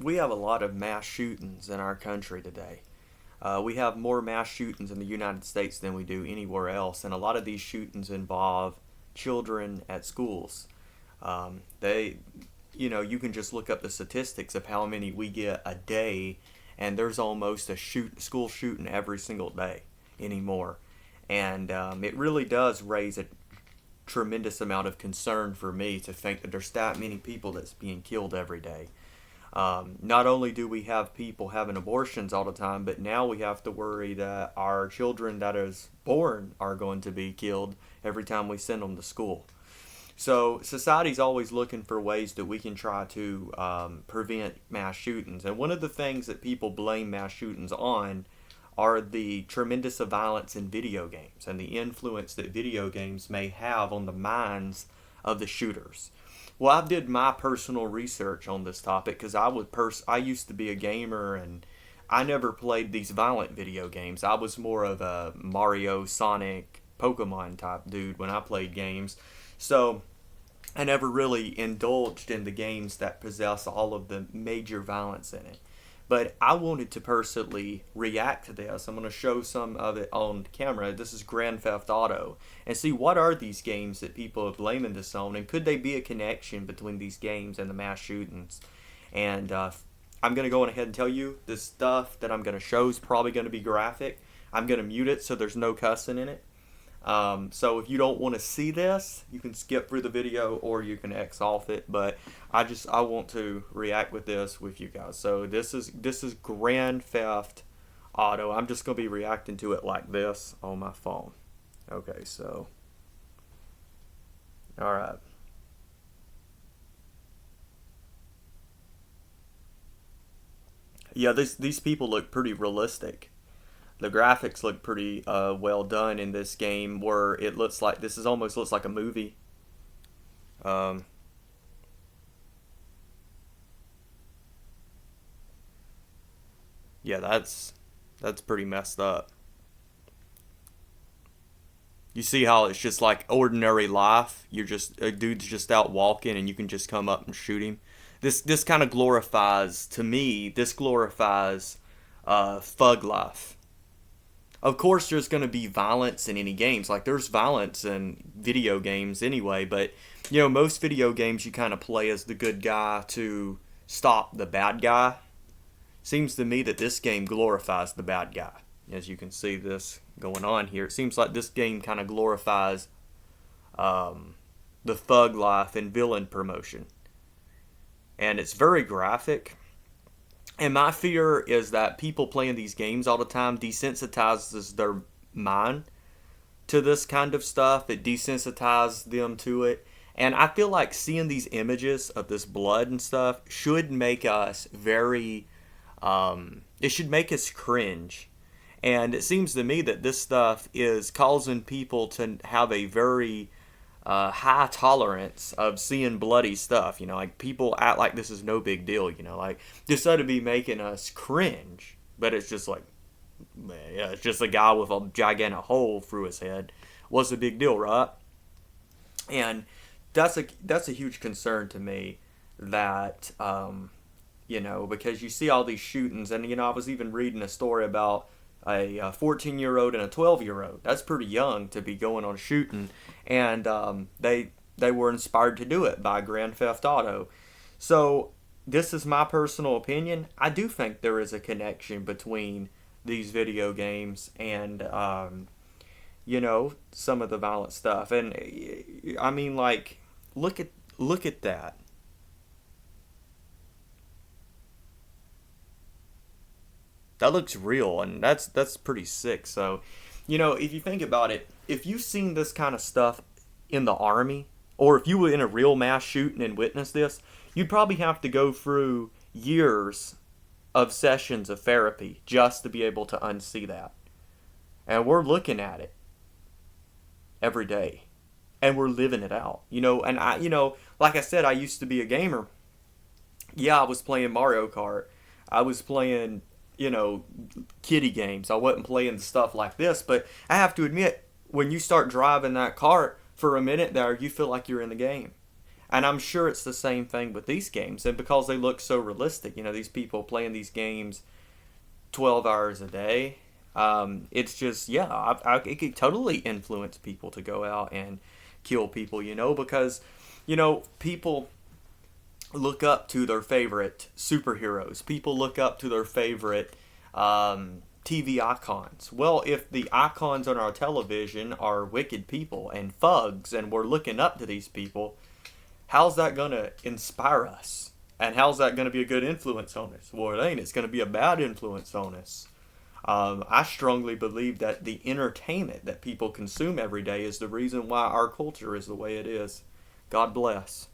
we have a lot of mass shootings in our country today. We have more mass shootings in the United States than we do anywhere else, and a lot of these shootings involve children at schools. They, you can just look up the statistics of how many we get a day, and there's almost a school shooting every single day anymore, and it really does raise a tremendous amount of concern for me to think that there's that many people that's being killed every day. Not only do we have people having abortions all the time, but now we have to worry that our children that is born are going to be killed every time we send them to school. So society's always looking for ways that we can try to prevent mass shootings. And one of the things that people blame mass shootings on are the tremendous violence in video games and the influence that video games may have on the minds of the shooters. Well, I did my personal research on this topic because I used to be a gamer, and I never played these violent video games. I was more of a Mario, Sonic, Pokemon type dude when I played games. So I never really indulged in the games that possess all of the major violence in it. But I wanted to personally react to this. I'm going to show some of it on camera. This is Grand Theft Auto. And see, what are these games that people are blaming this on? And could they be a connection between these games and the mass shootings? And I'm going to go on ahead and tell you this stuff that I'm going to show is probably going to be graphic. I'm going to mute it so there's no cussing in it. So if you don't want to see this, you can skip through the video or you can X off it. But I want to react with this with you guys. So this is Grand Theft Auto. I'm just gonna be reacting to it like this on my phone. Okay, so all right. Yeah, these people look pretty realistic. The graphics look pretty well done in this game, where it looks like this is almost looks like a movie. Um, yeah, that's pretty messed up. You see how it's just like ordinary life. You're just a dude's just out walking, and you can just come up and shoot him. This kind of glorifies to me. This glorifies thug life. Of course, there's going to be violence in any games. Like, there's violence in video games anyway, but, most video games you kind of play as the good guy to stop the bad guy. Seems to me that this game glorifies the bad guy. As you can see this going on here, it seems like this game kind of glorifies the thug life and villain promotion. And it's very graphic. And my fear is that people playing these games all the time desensitizes their mind to this kind of stuff. It desensitizes them to it. And I feel like seeing these images of this blood and stuff should make us it should make us cringe. And it seems to me that this stuff is causing people to have a very high tolerance of seeing bloody stuff. Like, people act like this is no big deal. Like, this ought to be making us cringe, but it's just like, yeah, it's just a guy with a gigantic hole through his head. What's the big deal, right? And that's a huge concern to me, that because you see all these shootings, and I was even reading a story about a 14-year-old and a 12-year-old. That's pretty young to be going on shooting, and they were inspired to do it by Grand Theft Auto. So this is my personal opinion. I do think there is a connection between these video games and some of the violent stuff. And I mean, like, look at that. That looks real, and that's pretty sick. So, if you think about it, if you've seen this kind of stuff in the army, or if you were in a real mass shooting and witnessed this, you'd probably have to go through years of sessions of therapy just to be able to unsee that. And we're looking at it every day, and we're living it out. And like I said, I used to be a gamer. Yeah, I was playing Mario Kart. I was playing kiddie games. I wasn't playing stuff like this, but I have to admit, when you start driving that cart for a minute there, you feel like you're in the game. And I'm sure it's the same thing with these games. And because they look so realistic, these people playing these games 12 hours a day, it's just, yeah, it could totally influence people to go out and kill people, because, people look up to their favorite superheroes. People look up to their favorite TV icons. Well, if the icons on our television are wicked people and thugs, and we're looking up to these people, how's that going to inspire us? And how's that going to be a good influence on us? Well, it ain't. It's going to be a bad influence on us. I strongly believe that the entertainment that people consume every day is the reason why our culture is the way it is. God bless.